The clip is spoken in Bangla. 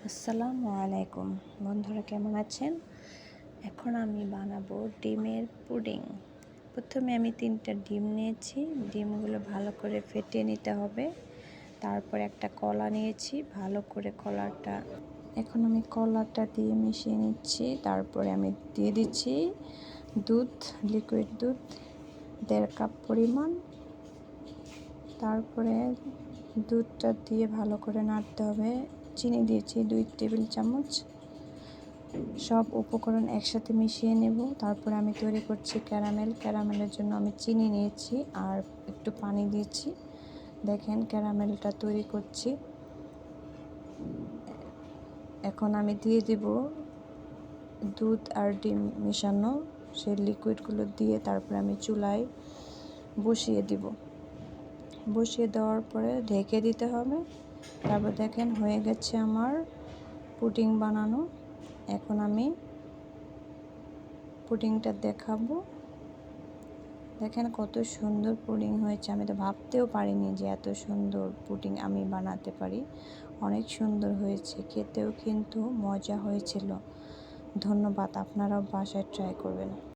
আসসালামু আলাইকুম বন্ধুরা, কেমন আছেন? এখন আমি বানাবো ডিমের পুডিং। প্রথমে আমি 3টা ডিম নিয়েছি। ডিমগুলো ভালো করে ফেটিয়ে নিতে হবে। তারপর একটা কলা নিয়েছি, ভালো করে এখন আমি কলাটা দিয়ে মিশিয়ে নিচ্ছি। তারপরে আমি দিয়ে দিচ্ছি দুধ, লিকুইড দুধ 1.5 কাপ পরিমাণ। তারপরে দুধটা দিয়ে ভালো করে নাড়তে হবে। চিনি দিয়েছি 2 টেবিল চামচ। সব উপকরণ একসাথে মিশিয়ে নেব। তারপরে আমি তৈরি করছি ক্যারামেলের জন্য আমি চিনি নিয়েছি আর একটু পানি দিয়েছি। দেখেন ক্যারামেলটা তৈরি করছি। এখন আমি দিয়ে দিব দুধ আর ডিম মেশানো সেই লিকুইডগুলো দিয়ে তারপরে আমি চুলায় বসিয়ে দিব। বসিয়ে দেওয়ার পরে ঢেকে দিতে হবে। তারপর দেখেন হয়ে গেছে আমার পুডিং বানানো। এখন আমি পুডিংটা দেখাবো। দেখেন কত সুন্দর পুডিং হয়েছে। আমি তো ভাবতেও পারিনি যে এত সুন্দর পুডিং আমি বানাতে পারি। অনেক সুন্দর হয়েছে, খেতেও কিন্তু মজা হয়েছিল। ধন্যবাদ, আপনারাও বাসায় ট্রাই করবেন।